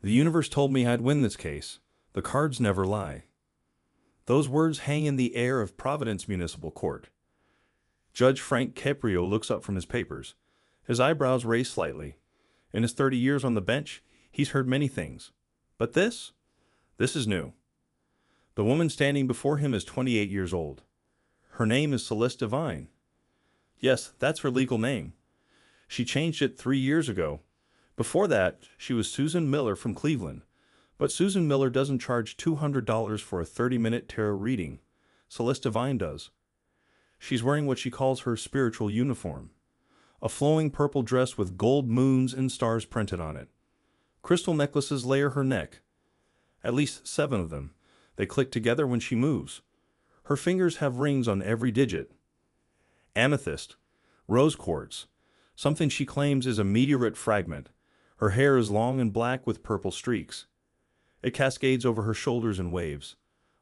The universe told me I'd win this case. The cards never lie. Those words hang in the air of Providence Municipal Court. Judge Frank Caprio looks up from his papers. His eyebrows raise slightly. In his 30 years on the bench, he's heard many things. But this is new. The woman standing before him is 28 years old. Her name is Celeste Devine. Yes, that's her legal name. She changed it 3 years ago. Before that, she was Susan Miller from Cleveland. But Susan Miller doesn't charge $200 for a 30-minute tarot reading. Celeste Devine does. She's wearing what she calls her spiritual uniform. A flowing purple dress with gold moons and stars printed on it. Crystal necklaces layer her neck. At least 7 of them. They click together when she moves. Her fingers have rings on every digit. Amethyst, rose quartz, something she claims is a meteorite fragment. Her hair is long and black with purple streaks. It cascades over her shoulders in waves.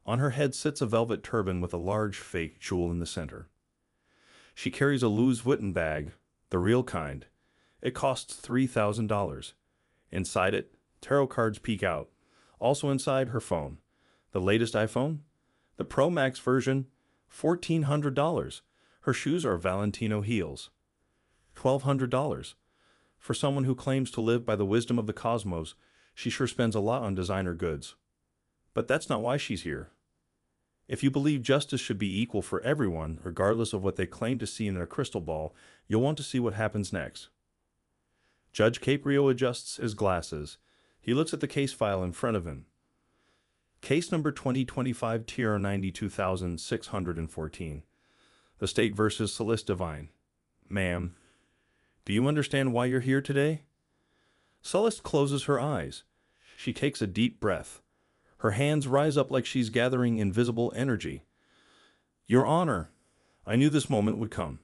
On her head sits a velvet turban with a large fake jewel in the center. She carries a Louis Vuitton bag, the real kind. It costs $3,000. Inside it, tarot cards peek out. Also inside, her phone. The latest iPhone? The Pro Max version? $1,400. Her shoes are Valentino heels. $1,200. For someone who claims to live by the wisdom of the cosmos, she sure spends a lot on designer goods. But that's not why she's here. If you believe justice should be equal for everyone, regardless of what they claim to see in their crystal ball, you'll want to see what happens next. Judge Caprio adjusts his glasses. He looks at the case file in front of him. Case number 2025 TR 92614. The State versus Celeste Devine. Ma'am, do you understand why you're here today? Celeste closes her eyes. She takes a deep breath. Her hands rise up like she's gathering invisible energy. Your Honor, I knew this moment would come.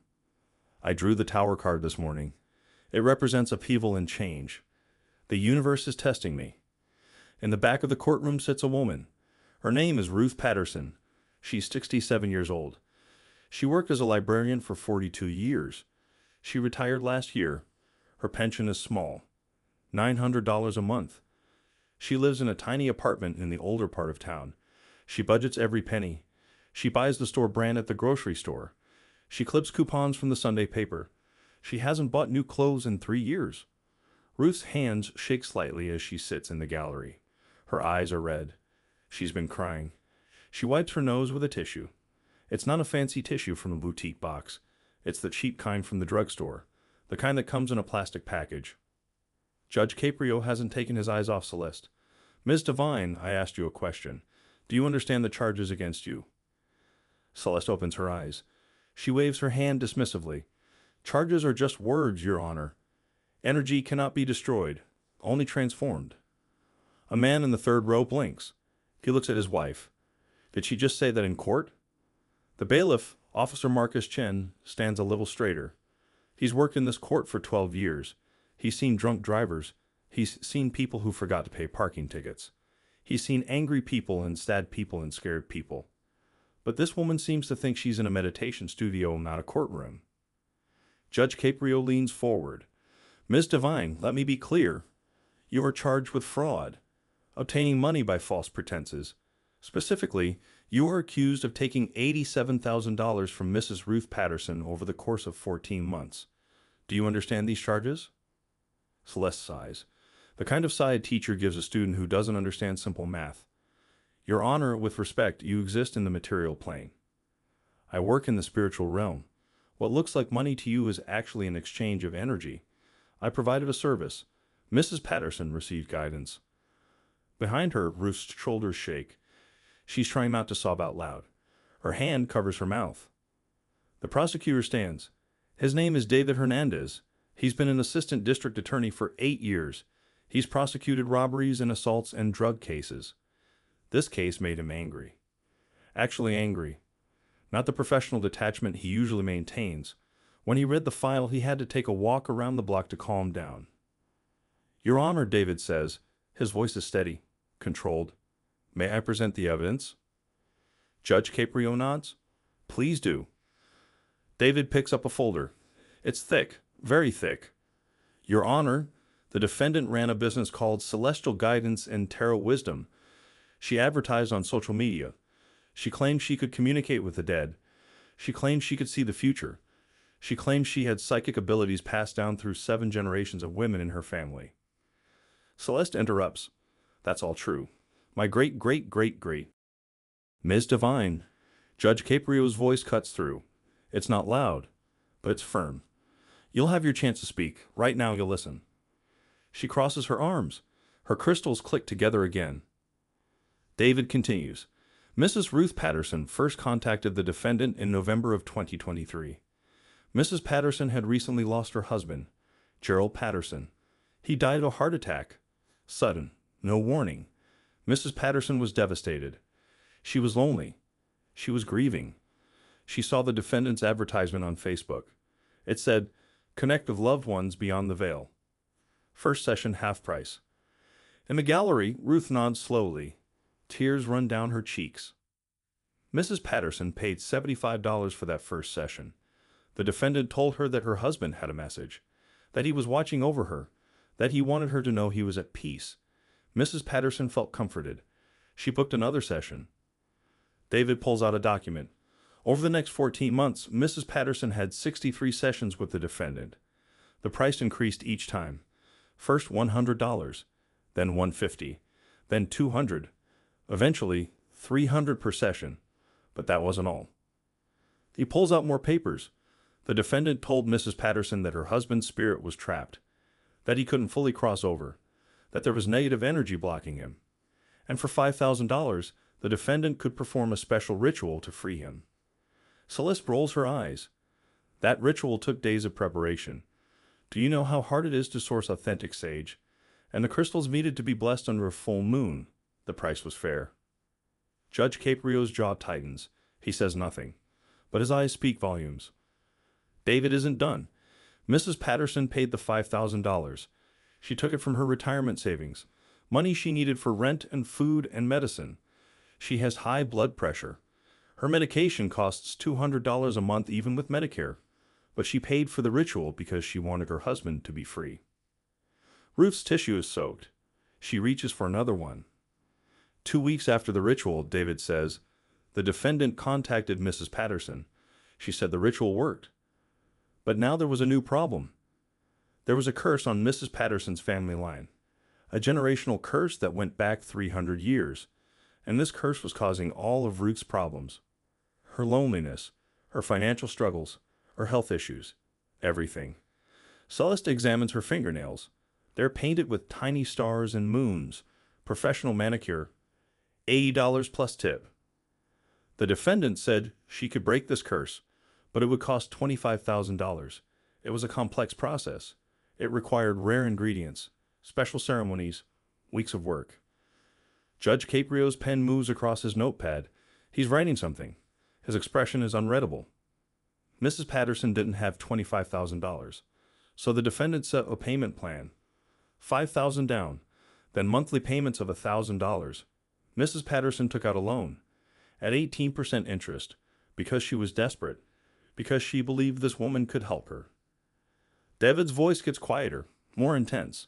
I drew the Tower card this morning. It represents upheaval and change. The universe is testing me. In the back of the courtroom sits a woman. Her name is Ruth Patterson. She's 67 years old. She worked as a librarian for 42 years. She retired last year. Her pension is small, $900 a month. She lives in a tiny apartment in the older part of town. She budgets every penny. She buys the store brand at the grocery store. She clips coupons from the Sunday paper. She hasn't bought new clothes in 3 years. Ruth's hands shake slightly as she sits in the gallery. Her eyes are red. She's been crying. She wipes her nose with a tissue. It's not a fancy tissue from a boutique box. It's the cheap kind from the drugstore, the kind that comes in a plastic package. Judge Caprio hasn't taken his eyes off Celeste. Ms. Devine, I asked you a question. Do you understand the charges against you? Celeste opens her eyes. She waves her hand dismissively. Charges are just words, Your Honor. Energy cannot be destroyed, only transformed. A man in the third row blinks. He looks at his wife. Did she just say that in court? The bailiff, Officer Marcus Chen, stands a little straighter. He's worked in this court for 12 years. He's seen drunk drivers. He's seen people who forgot to pay parking tickets. He's seen angry people and sad people and scared people. But this woman seems to think she's in a meditation studio, not a courtroom. Judge Caprio leans forward. Ms. Devine, let me be clear. You are charged with fraud, obtaining money by false pretenses. Specifically, you are accused of taking $87,000 from Mrs. Ruth Patterson over the course of 14 months. Do you understand these charges? Celeste sighs. The kind of sigh a teacher gives a student who doesn't understand simple math. Your Honor, with respect, you exist in the material plane. I work in the spiritual realm. What looks like money to you is actually an exchange of energy. I provided a service. Mrs. Patterson received guidance. Behind her, Ruth's shoulders shake. She's trying not to sob out loud. Her hand covers her mouth. The prosecutor stands. His name is David Hernandez. He's been an assistant district attorney for 8 years. He's prosecuted robberies and assaults and drug cases. This case made him angry. Actually angry. Not the professional detachment he usually maintains. When he read the file, he had to take a walk around the block to calm down. Your Honor, David says. His voice is steady, controlled. May I present the evidence? Judge Caprio nods. Please do. David picks up a folder. It's thick, very thick. Your Honor, The defendant ran a business called Celestial Guidance and Tarot Wisdom. She advertised on social media. She claimed she could communicate with the dead. She claimed she could see the future. She claimed she had psychic abilities passed down through 7 generations of women in her family. Celeste interrupts. That's all true. My great-great-great-great. Ms. Devine. Judge Caprio's voice cuts through. It's not loud, but it's firm. You'll have your chance to speak. Right now you'll listen. She crosses her arms. Her crystals click together again. David continues. Mrs. Ruth Patterson first contacted the defendant in November of 2023. Mrs. Patterson had recently lost her husband, Gerald Patterson. He died of a heart attack. Sudden, no warning. Mrs. Patterson was devastated. She was lonely. She was grieving. She saw the defendant's advertisement on Facebook. It said, "Connect with loved ones beyond the veil. First session half price." In the gallery, Ruth nods slowly. Tears run down her cheeks. Mrs. Patterson paid $75 for that first session. The defendant told her that her husband had a message, that he was watching over her, that he wanted her to know he was at peace. Mrs. Patterson felt comforted. She booked another session. David pulls out a document. Over the next 14 months, Mrs. Patterson had 63 sessions with the defendant. The price increased each time. First $100, then $150, then $200, eventually $300 per session. But that wasn't all. He pulls out more papers. The defendant told Mrs. Patterson that her husband's spirit was trapped, that he couldn't fully cross over, that there was negative energy blocking him. And for $5,000, the defendant could perform a special ritual to free him. Celeste rolls her eyes. That ritual took days of preparation. Do you know how hard it is to source authentic sage? And the crystals needed to be blessed under a full moon. The price was fair. Judge Caprio's jaw tightens. He says nothing, but his eyes speak volumes. David isn't done. Mrs. Patterson paid the $5,000. She took it from her retirement savings, money she needed for rent and food and medicine. She has high blood pressure. Her medication costs $200 a month even with Medicare, but she paid for the ritual because she wanted her husband to be free. Ruth's tissue is soaked. She reaches for another one. 2 weeks after the ritual, David says, the defendant contacted Mrs. Patterson. She said the ritual worked. But now there was a new problem. There was a curse on Mrs. Patterson's family line, a generational curse that went back 300 years, and this curse was causing all of Ruth's problems. Her loneliness, her financial struggles, her health issues, everything. Celeste examines her fingernails. They're painted with tiny stars and moons, professional manicure, $80 plus tip. The defendant said she could break this curse, but it would cost $25,000. It was a complex process. It required rare ingredients, special ceremonies, weeks of work. Judge Caprio's pen moves across his notepad. He's writing something. His expression is unreadable. Mrs. Patterson didn't have $25,000, so the defendant set a payment plan. $5,000 down, then monthly payments of $1,000. Mrs. Patterson took out a loan at 18% interest because she was desperate, because she believed this woman could help her. David's voice gets quieter, more intense.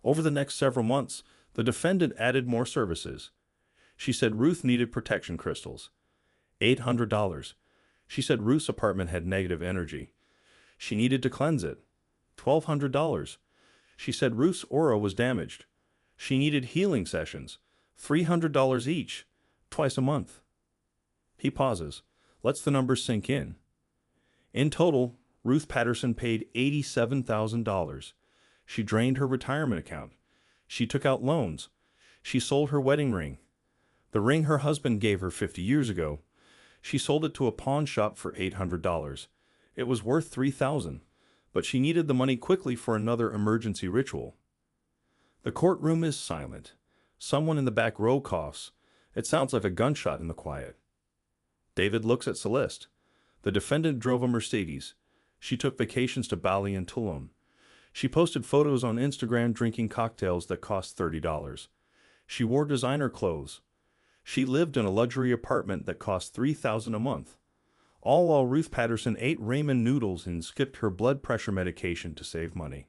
Over the next several months, the defendant added more services. She said Ruth needed protection crystals. $800. She said Ruth's apartment had negative energy. She needed to cleanse it. $1,200. She said Ruth's aura was damaged. She needed healing sessions. $300 each, twice a month. He pauses, lets the numbers sink in. In total, Ruth Patterson paid $87,000. She drained her retirement account. She took out loans. She sold her wedding ring. The ring her husband gave her 50 years ago. She sold it to a pawn shop for $800. It was worth $3,000, but she needed the money quickly for another emergency ritual. The courtroom is silent. Someone in the back row coughs. It sounds like a gunshot in the quiet. David looks at Celeste. The defendant drove a Mercedes. She took vacations to Bali and Tulum. She posted photos on Instagram drinking cocktails that cost $30. She wore designer clothes. She lived in a luxury apartment that cost $3,000 a month. All while Ruth Patterson ate ramen noodles and skipped her blood pressure medication to save money.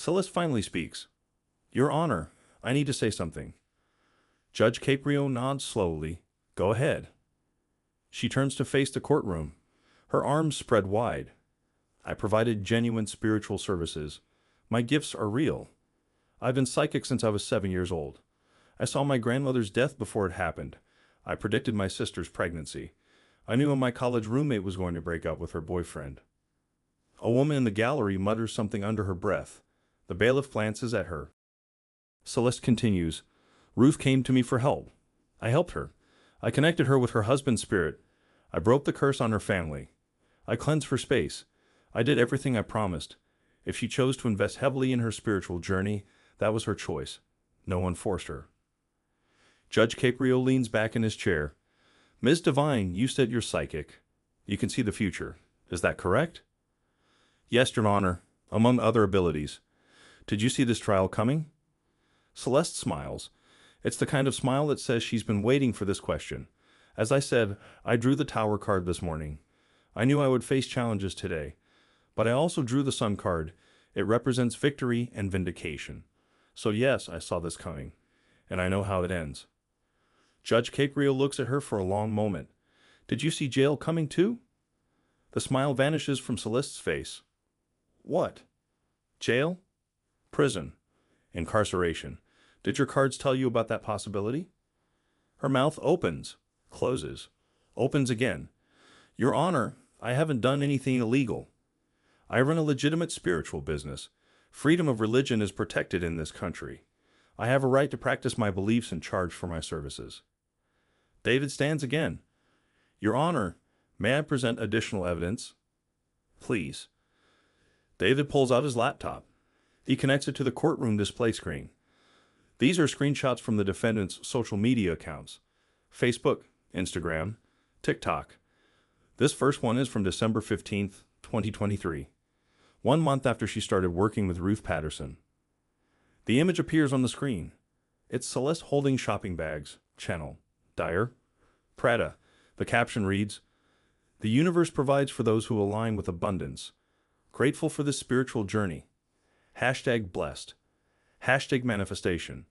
Celeste finally speaks. Your Honor, I need to say something. Judge Caprio nods slowly. Go ahead. She turns to face the courtroom, her arms spread wide. I provided genuine spiritual services. My gifts are real. I've been psychic since I was 7 years old. I saw my grandmother's death before it happened. I predicted my sister's pregnancy. I knew when my college roommate was going to break up with her boyfriend. A woman in the gallery mutters something under her breath. The bailiff glances at her. Celeste continues. Ruth came to me for help. I helped her. I connected her with her husband's spirit. I broke the curse on her family. I cleansed her space. I did everything I promised. If she chose to invest heavily in her spiritual journey, that was her choice. No one forced her. Judge Caprio leans back in his chair. Ms. Devine, you said you're psychic. You can see the future. Is that correct? Yes, Your Honor, among other abilities. Did you see this trial coming? Celeste smiles. It's the kind of smile that says she's been waiting for this question. As I said, I drew the Tower card this morning. I knew I would face challenges today. But I also drew the Sun card. It represents victory and vindication. So yes, I saw this coming. And I know how it ends. Judge Caprio looks at her for a long moment. Did you see jail coming too? The smile vanishes from Celeste's face. What? Jail? Prison. Incarceration. Did your cards tell you about that possibility? Her mouth opens, closes, opens again. Your Honor, I haven't done anything illegal. I run a legitimate spiritual business. Freedom of religion is protected in this country. I have a right to practice my beliefs and charge for my services. David stands again. Your Honor, may I present additional evidence? Please. David pulls out his laptop. He connects it to the courtroom display screen. These are screenshots from the defendant's social media accounts. Facebook, Instagram, TikTok. This first one is from December 15th, 2023. 1 month after she started working with Ruth Patterson. The image appears on the screen. It's Celeste holding shopping bags, Chanel, Dyer, Prada. The caption reads, The universe provides for those who align with abundance. Grateful for this spiritual journey. Hashtag blessed. Hashtag manifestation.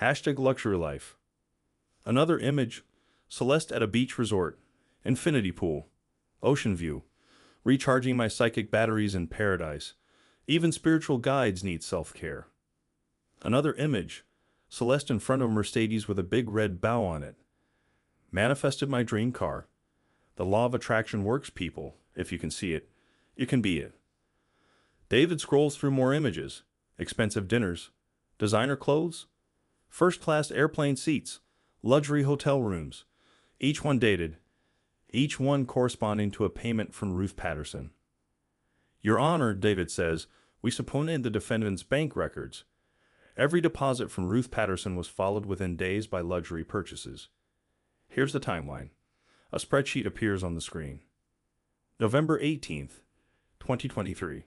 Hashtag luxury life. Another image, Celeste at a beach resort, infinity pool, ocean view, recharging my psychic batteries in paradise. Even spiritual guides need self-care. Another image, Celeste in front of a Mercedes with a big red bow on it. Manifested my dream car. The law of attraction works, people. If you can see it, you can be it. David scrolls through more images. Expensive dinners, designer clothes, first-class airplane seats, luxury hotel rooms, each one dated, each one corresponding to a payment from Ruth Patterson. Your Honor, David says, we subpoenaed the defendant's bank records. Every deposit from Ruth Patterson was followed within days by luxury purchases. Here's the timeline. A spreadsheet appears on the screen. November 18th, 2023.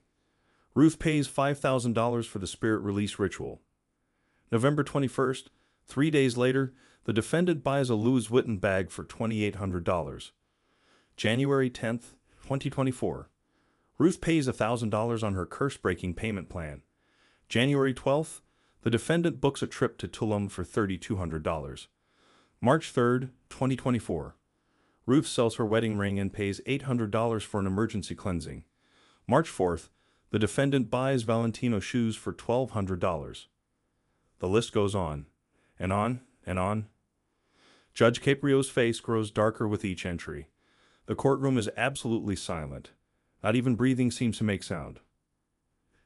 Ruth pays $5,000 for the spirit release ritual. November 21st, 3 days later, the defendant buys a Louis Vuitton bag for $2,800. January 10th, 2024. Ruth pays $1,000 on her curse-breaking payment plan. January 12th, the defendant books a trip to Tulum for $3,200. March 3rd, 2024. Ruth sells her wedding ring and pays $800 for an emergency cleansing. March 4th, the defendant buys Valentino shoes for $1,200. The list goes on, and on, and on. Judge Caprio's face grows darker with each entry. The courtroom is absolutely silent. Not even breathing seems to make sound.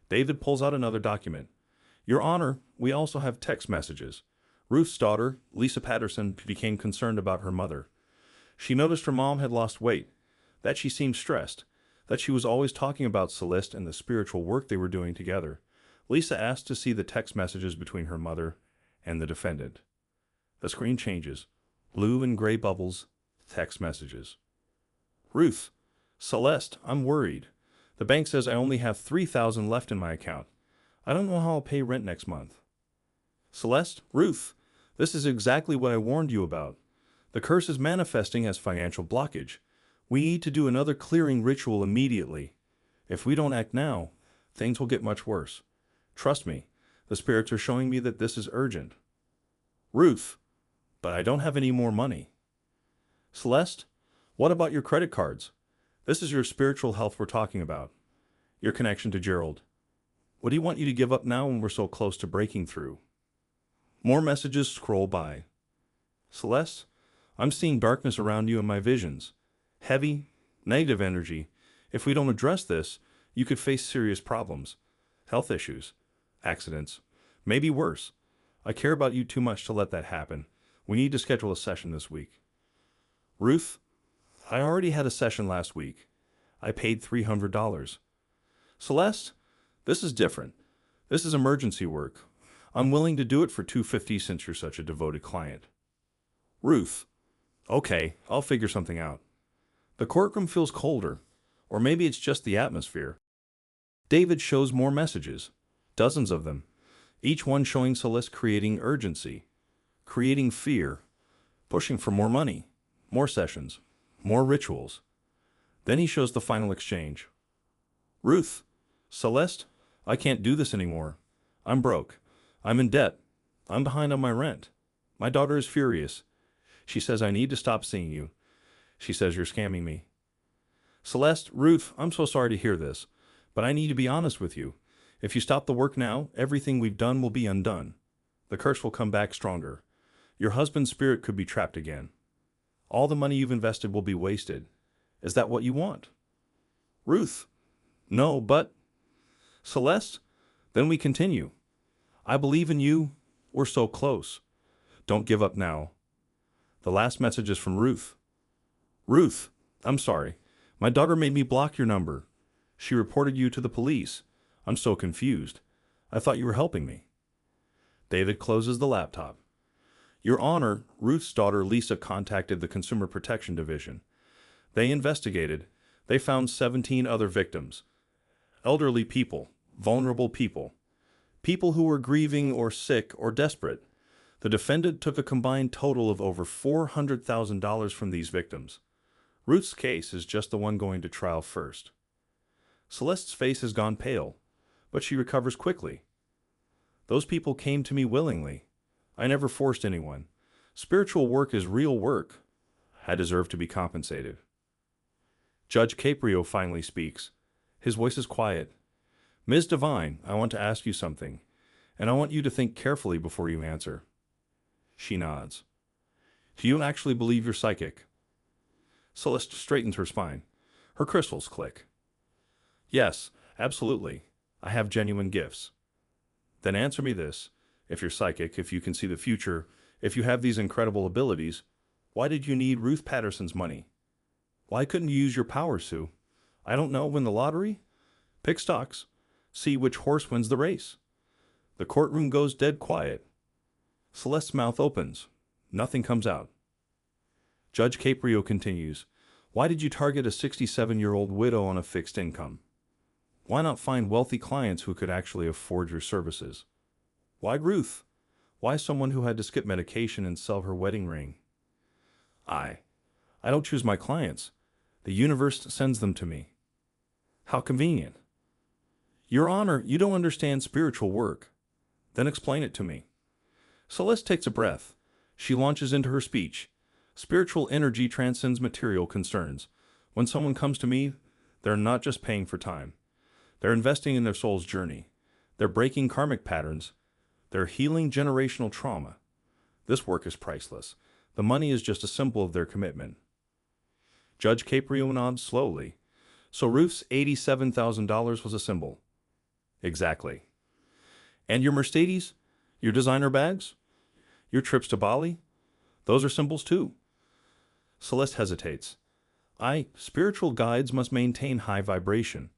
David pulls out another document. Your Honor, we also have text messages. Ruth's daughter, Lisa Patterson, became concerned about her mother. She noticed her mom had lost weight, that she seemed stressed, that she was always talking about Celeste and the spiritual work they were doing together. Lisa asked to see the text messages between her mother and the defendant. The screen changes. Blue and gray bubbles, text messages. Ruth, Celeste, I'm worried. The bank says I only have $3,000 left in my account. I don't know how I'll pay rent next month. Celeste, Ruth, this is exactly what I warned you about. The curse is manifesting as financial blockage. We need to do another clearing ritual immediately. If we don't act now, things will get much worse. Trust me, the spirits are showing me that this is urgent. Ruth, but I don't have any more money. Celeste, what about your credit cards? This is your spiritual health we're talking about. Your connection to Gerald. What do you want you to give up now when we're so close to breaking through? More messages scroll by. Celeste, I'm seeing darkness around you in my visions. Heavy, negative energy. If we don't address this, you could face serious problems. Health issues. Accidents. Maybe worse. I care about you too much to let that happen. We need to schedule a session this week. Ruth, I already had a session last week. I paid $300. Celeste, this is different. This is emergency work. I'm willing to do it for $250 since you're such a devoted client. Ruth, okay, I'll figure something out. The courtroom feels colder, or maybe it's just the atmosphere. David shows more messages, dozens of them, each one showing Celeste creating urgency, creating fear, pushing for more money, more sessions, more rituals. Then he shows the final exchange. Ruth, Celeste, I can't do this anymore. I'm broke. I'm in debt. I'm behind on my rent. My daughter is furious. She says I need to stop seeing you. She says you're scamming me. Celeste, Ruth, I'm so sorry to hear this, but I need to be honest with you. If you stop the work now, everything we've done will be undone. The curse will come back stronger. Your husband's spirit could be trapped again. All the money you've invested will be wasted. Is that what you want? Ruth, no, but... Celeste, then we continue. I believe in you. We're so close. Don't give up now. The last message is from Ruth. Ruth, I'm sorry. My daughter made me block your number. She reported you to the police. I'm so confused. I thought you were helping me. David closes the laptop. Your Honor, Ruth's daughter Lisa contacted the Consumer Protection Division. They investigated. They found 17 other victims. Elderly people, vulnerable people, people who were grieving or sick or desperate. The defendant took a combined total of over $400,000 from these victims. Ruth's case is just the one going to trial first. Celeste's face has gone pale, but she recovers quickly. Those people came to me willingly. I never forced anyone. Spiritual work is real work. I deserve to be compensated. Judge Caprio finally speaks. His voice is quiet. Ms. Devine, I want to ask you something, and I want you to think carefully before you answer. She nods. Do you actually believe you're psychic? Celeste straightens her spine. Her crystals click. Yes, absolutely. I have genuine gifts. Then answer me this. If you're psychic, if you can see the future, if you have these incredible abilities, why did you need Ruth Patterson's money? Why couldn't you use your power, Sue? I don't know, win the lottery? Pick stocks. See which horse wins the race. The courtroom goes dead quiet. Celeste's mouth opens. Nothing comes out. Judge Caprio continues. Why did you target a 67-year-old widow on a fixed income? Why not find wealthy clients who could actually afford your services? Why Ruth? Why someone who had to skip medication and sell her wedding ring? I don't choose my clients. The universe sends them to me. How convenient. Your Honor, you don't understand spiritual work. Then explain it to me. Celeste takes a breath. She launches into her speech. Spiritual energy transcends material concerns. When someone comes to me, they're not just paying for time. They're investing in their soul's journey. They're breaking karmic patterns. They're healing generational trauma. This work is priceless. The money is just a symbol of their commitment. Judge Caprio nods slowly. So Ruth's $87,000 was a symbol. Exactly. And your Mercedes? Your designer bags? Your trips to Bali? Those are symbols too. Celeste hesitates. Spiritual guides must maintain high vibration.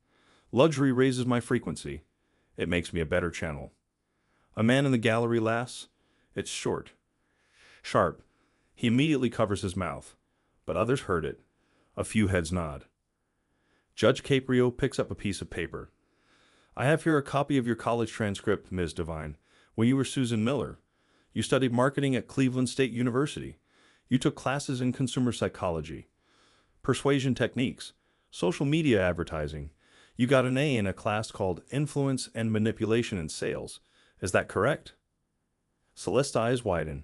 Luxury raises my frequency. It makes me a better channel. A man in the gallery laughs. It's short. Sharp. He immediately covers his mouth. But others heard it. A few heads nod. Judge Caprio picks up a piece of paper. I have here a copy of your college transcript, Ms. Devine, when you were Susan Miller. You studied marketing at Cleveland State University. You took classes in consumer psychology, persuasion techniques, social media advertising. You got an A in a class called Influence and Manipulation in Sales. Is that correct? Celeste's eyes widen.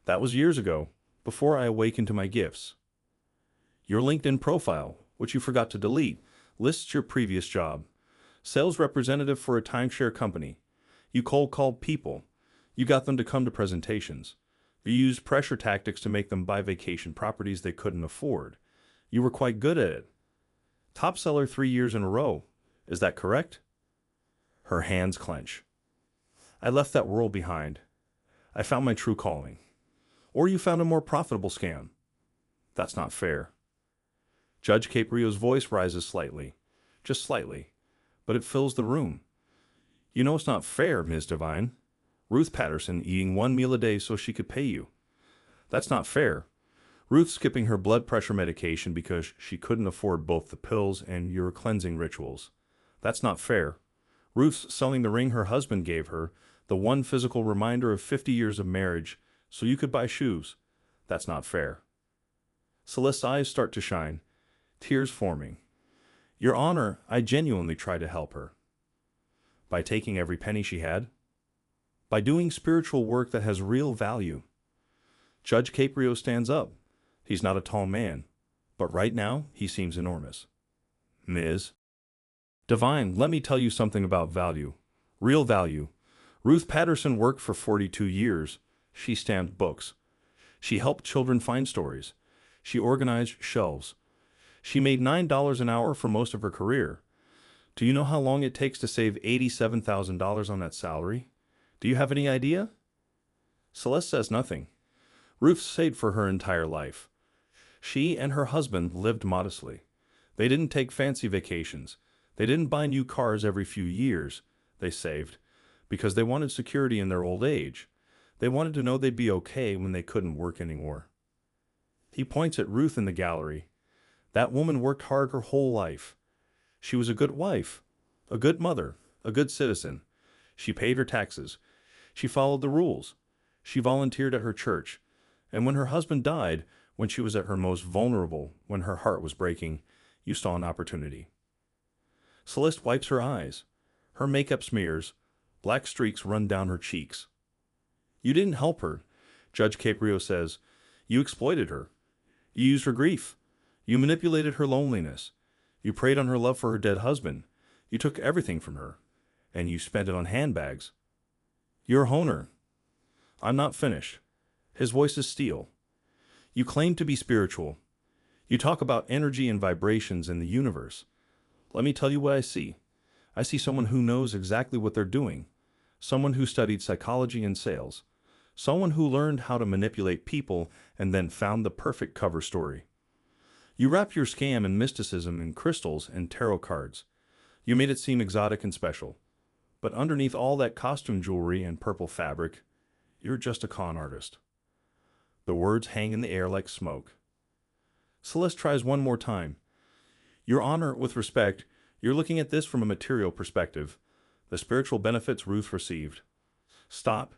That was years ago, before I awakened to my gifts. Your LinkedIn profile, which you forgot to delete, lists your previous job. Sales representative for a timeshare company. You cold called people. You got them to come to presentations. You used pressure tactics to make them buy vacation properties they couldn't afford. You were quite good at it. Top seller 3 years in a row. Is that correct? Her hands clench. I left that world behind. I found my true calling. Or you found a more profitable scam. That's not fair. Judge Caprio's voice rises slightly. Just slightly. But it fills the room. You know it's not fair, Ms. Devine. Ruth Patterson eating 1 meal a day so she could pay you. That's not fair. Ruth skipping her blood pressure medication because she couldn't afford both the pills and your cleansing rituals. That's not fair. Ruth's selling the ring her husband gave her, the one physical reminder of 50 years of marriage, so you could buy shoes. That's not fair. Celeste's eyes start to shine, tears forming. Your Honor, I genuinely try to help her. By taking every penny she had? By doing spiritual work that has real value. Judge Caprio stands up. He's not a tall man, but right now he seems enormous. Ms. Devine, let me tell you something about value. Real value. Ruth Patterson worked for 42 years. She stamped books. She helped children find stories. She organized shelves. She made $9 an hour for most of her career. Do you know how long it takes to save $87,000 on that salary? Do you have any idea? Celeste says nothing. Ruth saved for her entire life. She and her husband lived modestly. They didn't take fancy vacations. They didn't buy new cars every few years. They saved because they wanted security in their old age. They wanted to know they'd be okay when they couldn't work anymore. He points at Ruth in the gallery. That woman worked hard her whole life. She was a good wife, a good mother, a good citizen. She paid her taxes. She followed the rules. She volunteered at her church. And when her husband died, when she was at her most vulnerable, when her heart was breaking, you saw an opportunity. Celeste wipes her eyes. Her makeup smears. Black streaks run down her cheeks. You didn't help her, Judge Caprio says. You exploited her. You used her grief. You manipulated her loneliness. You preyed on her love for her dead husband. You took everything from her. And you spent it on handbags. You're a honer. I'm not finished. His voice is steel. You claim to be spiritual. You talk about energy and vibrations in the universe. Let me tell you what I see. I see someone who knows exactly what they're doing. Someone who studied psychology and sales. Someone who learned how to manipulate people and then found the perfect cover story. You wrap your scam in mysticism and crystals and tarot cards. You made it seem exotic and special. But underneath all that costume jewelry and purple fabric, you're just a con artist. The words hang in the air like smoke. Celeste tries one more time. Your Honor, with respect, you're looking at this from a material perspective. The spiritual benefits Ruth received. Stop.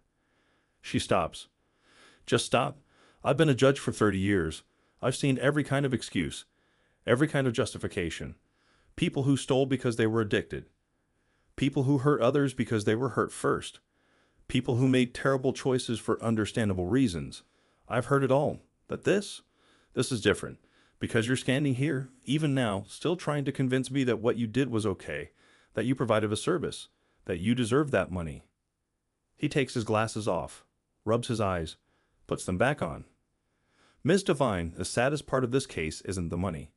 She stops. Just stop. I've been a judge for 30 years. I've seen every kind of excuse, every kind of justification. People who stole because they were addicted. People who hurt others because they were hurt first. People who made terrible choices for understandable reasons. I've heard it all. But this is different. Because you're standing here, even now, still trying to convince me that what you did was okay, that you provided a service, that you deserve that money. He takes his glasses off, rubs his eyes, puts them back on. Ms. Devine, the saddest part of this case isn't the money.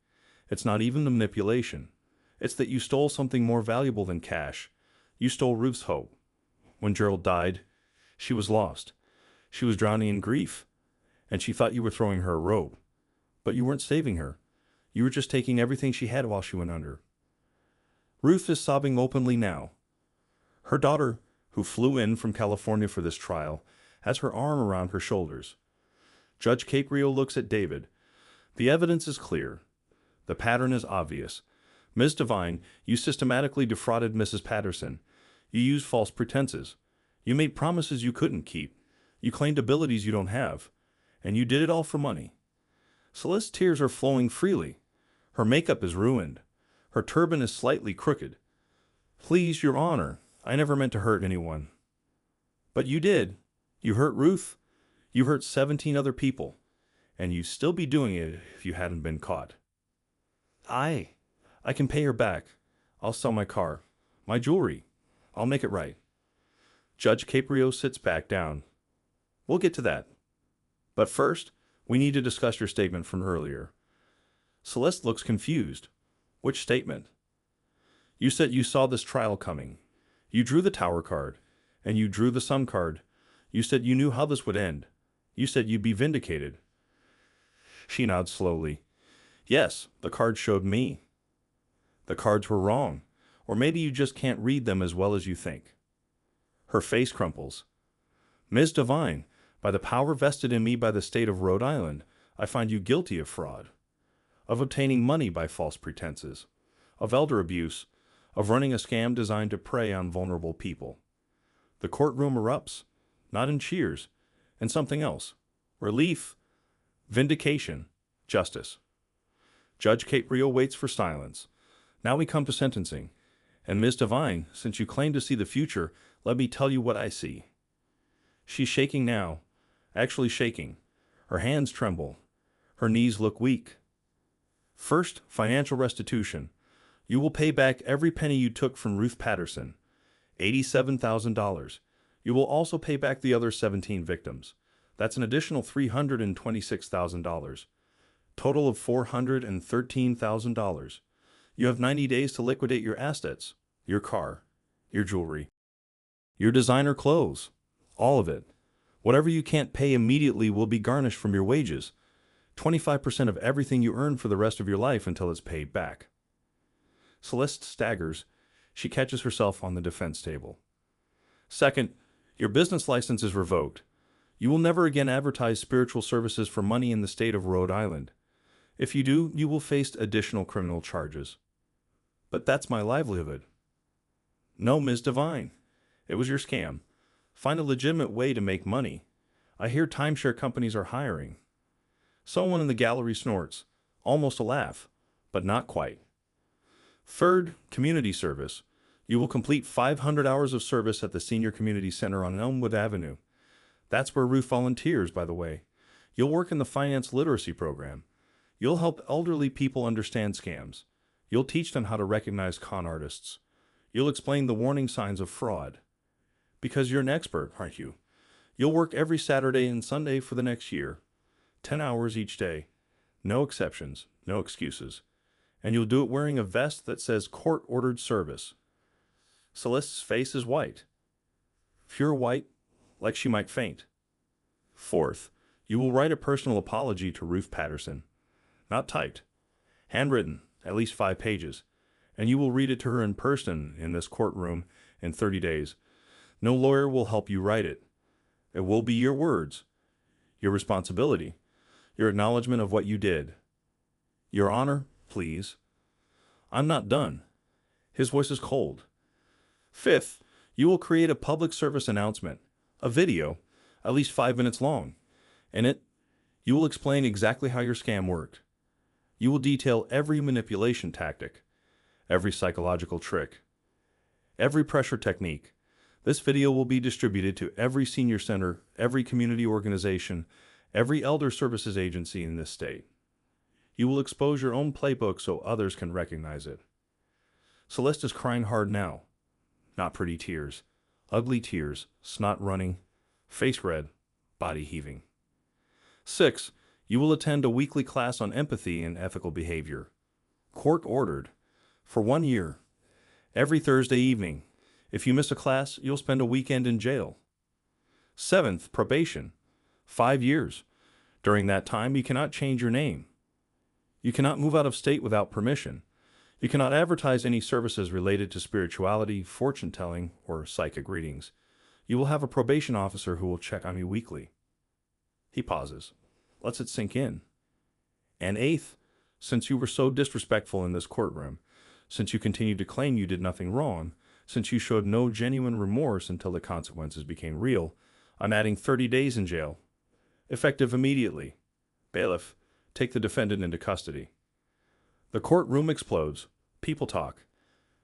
It's not even the manipulation. It's that you stole something more valuable than cash. You stole Ruth's hope. When Gerald died, she was lost. She was drowning in grief, and she thought you were throwing her a rope. But you weren't saving her. You were just taking everything she had while she went under. Ruth is sobbing openly now. Her daughter, who flew in from California for this trial, has her arm around her shoulders. Judge Caprio looks at David. The evidence is clear. The pattern is obvious. Ms. Devine, you systematically defrauded Mrs. Patterson. You used false pretenses. You made promises you couldn't keep. You claimed abilities you don't have. And you did it all for money. Celeste's tears are flowing freely. Her makeup is ruined. Her turban is slightly crooked. Please, Your Honor, I never meant to hurt anyone. But you did. You hurt Ruth. You hurt 17 other people. And you'd still be doing it if you hadn't been caught. I can pay her back. I'll sell my car. My jewelry. I'll make it right. Judge Caprio sits back down. We'll get to that. But first, we need to discuss your statement from earlier. Celeste looks confused. Which statement? You said you saw this trial coming. You drew the Tower card, and you drew the Sun card. You said you knew how this would end. You said you'd be vindicated. She nods slowly. Yes, the cards showed me. The cards were wrong, or maybe you just can't read them as well as you think. Her face crumples. Ms. Devine, by the power vested in me by the state of Rhode Island, I find you guilty of fraud, of obtaining money by false pretenses, of elder abuse, of running a scam designed to prey on vulnerable people. The courtroom erupts, not in cheers, and something else. Relief, vindication, justice. Judge Caprio waits for silence. Now we come to sentencing. And Ms. Devine, since you claim to see the future, let me tell you what I see. She's shaking now, actually shaking. Her hands tremble. Her knees look weak. First, financial restitution. You will pay back every penny you took from Ruth Patterson, $87,000. You will also pay back the other 17 victims. That's an additional $326,000. Total of $413,000. You have 90 days to liquidate your assets, your car, your jewelry, your designer clothes, all of it. Whatever you can't pay immediately will be garnished from your wages. 25% of everything you earn for the rest of your life until it's paid back. Celeste staggers. She catches herself on the defense table. Second, your business license is revoked. You will never again advertise spiritual services for money in the state of Rhode Island. If you do, you will face additional criminal charges. But that's my livelihood. No, Ms. Devine. It was your scam. Find a legitimate way to make money. I hear timeshare companies are hiring. Someone in the gallery snorts. Almost a laugh, but not quite. Third, community service. You will complete 500 hours of service at the Senior Community Center on Elmwood Avenue. That's where Ruth volunteers, by the way. You'll work in the finance literacy program. You'll help elderly people understand scams. You'll teach them how to recognize con artists. You'll explain the warning signs of fraud. Because you're an expert, aren't you? You'll work every Saturday and Sunday for the next year. 10 hours each day. No exceptions, no excuses. And you'll do it wearing a vest that says court-ordered service. Celeste's face is white. Pure white, like she might faint. Fourth, you will write a personal apology to Ruth Patterson. Not typed. Handwritten, at least 5 pages. And you will read it to her in person in this courtroom in 30 days. No lawyer will help you write it. It will be your words, your responsibility, your acknowledgement of what you did. Your Honor, please. I'm not done. His voice is cold. Fifth, you will create a public service announcement, a video, at least 5 minutes long. In it, you will explain exactly how your scam worked. You will detail every manipulation tactic, every psychological trick, every pressure technique. This video will be distributed to every senior center, every community organization, every elder services agency in this state. You will expose your own playbook so others can recognize it. Celeste is crying hard now. Not pretty tears. Ugly tears, snot running, face red, body heaving. 6. You will attend a weekly class on empathy and ethical behavior. Court ordered. For 1 year. Every Thursday evening. If you miss a class, you'll spend a weekend in jail. 7th, probation. 5 years. During that time, you cannot change your name. You cannot move out of state without permission. You cannot advertise any services related to spirituality, fortune-telling, or psychic readings. You will have a probation officer who will check on you weekly. He pauses. Lets it sink in. And 8th, since you were so disrespectful in this courtroom, since you continued to claim you did nothing wrong, since you showed no genuine remorse until the consequences became real, I'm adding 30 days in jail. Effective immediately. Bailiff, take the defendant into custody. The courtroom explodes. People talk.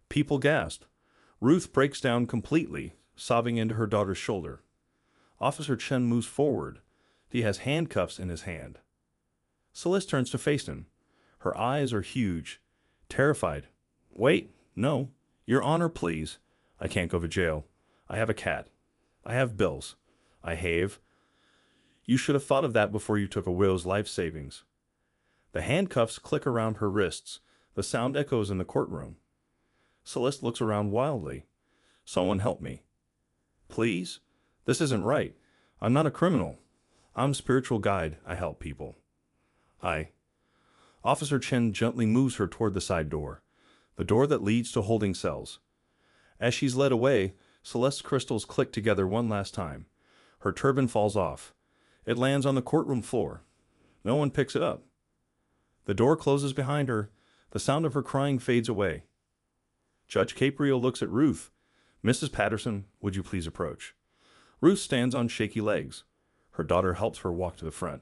People gasp. Ruth breaks down completely, sobbing into her daughter's shoulder. Officer Chen moves forward. He has handcuffs in his hand. Celeste turns to face him. Her eyes are huge, terrified. Wait, no. Your Honor, please. I can't go to jail. I have a cat. I have bills. I have. You should have thought of that before you took a Will's life savings. The handcuffs click around her wrists. The sound echoes in the courtroom. Celeste looks around wildly. Someone help me. Please? This isn't right. I'm not a criminal. I'm a spiritual guide. I help people. Officer Chen gently moves her toward the side door, the door that leads to holding cells. As she's led away, Celeste's crystals click together one last time. Her turban falls off. It lands on the courtroom floor. No one picks it up. The door closes behind her. The sound of her crying fades away. Judge Caprio looks at Ruth. Mrs. Patterson, would you please approach? Ruth stands on shaky legs. Her daughter helps her walk to the front.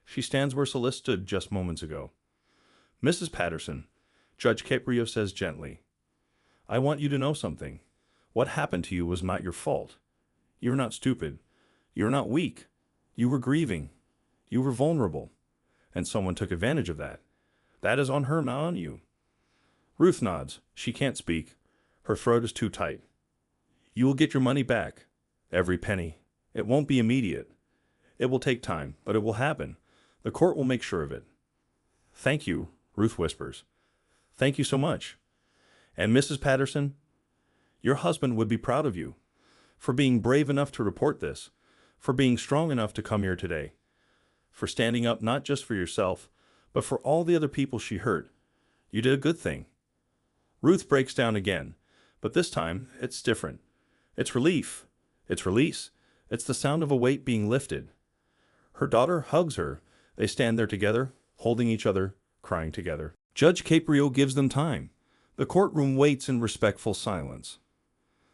She stands where Celeste stood just moments ago. Mrs. Patterson, Judge Caprio says gently, I want you to know something. What happened to you was not your fault. You're not stupid. You're not weak. You were grieving. You were vulnerable. And someone took advantage of that. That is on her, not on you. Ruth nods. She can't speak. Her throat is too tight. You will get your money back. Every penny. It won't be immediate. It will take time, but it will happen. The court will make sure of it. Thank you, Ruth whispers. Thank you so much. And Mrs. Patterson, your husband would be proud of you for being brave enough to report this, for being strong enough to come here today, for standing up not just for yourself, but for all the other people she hurt. You did a good thing. Ruth breaks down again, but this time it's different. It's relief. It's release. It's the sound of a weight being lifted. Her daughter hugs her. They stand there together, holding each other, crying together. Judge Caprio gives them time. The courtroom waits in respectful silence.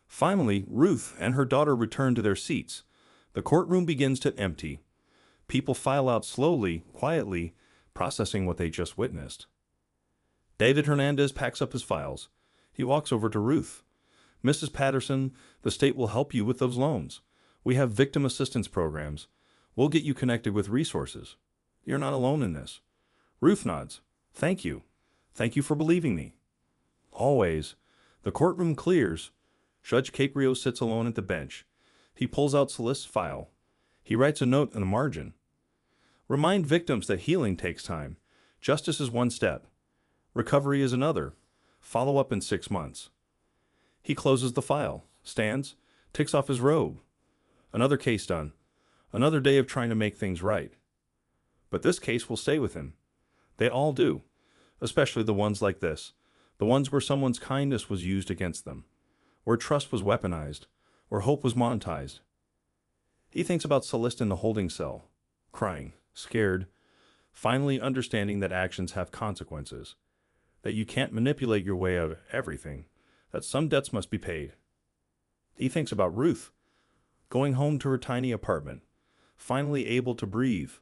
Finally, Ruth and her daughter return to their seats. The courtroom begins to empty. People file out slowly, quietly, processing what they just witnessed. David Hernandez packs up his files. He walks over to Ruth. Mrs. Patterson, the state will help you with those loans. We have victim assistance programs. We'll get you connected with resources. You're not alone in this. Ruth nods. Thank you. Thank you for believing me. Always. The courtroom clears. Judge Caprio sits alone at the bench. He pulls out Celeste's file. He writes a note in the margin. Remind victims that healing takes time. Justice is one step. Recovery is another. Follow up in 6 months. He closes the file, stands, takes off his robe. Another case done. Another day of trying to make things right. But this case will stay with him. They all do, especially the ones like this, the ones where someone's kindness was used against them, where trust was weaponized, where hope was monetized. He thinks about Celeste in the holding cell, crying, scared, finally understanding that actions have consequences, that you can't manipulate your way out of everything, that some debts must be paid. He thinks about Ruth, going home to her tiny apartment, finally able to breathe,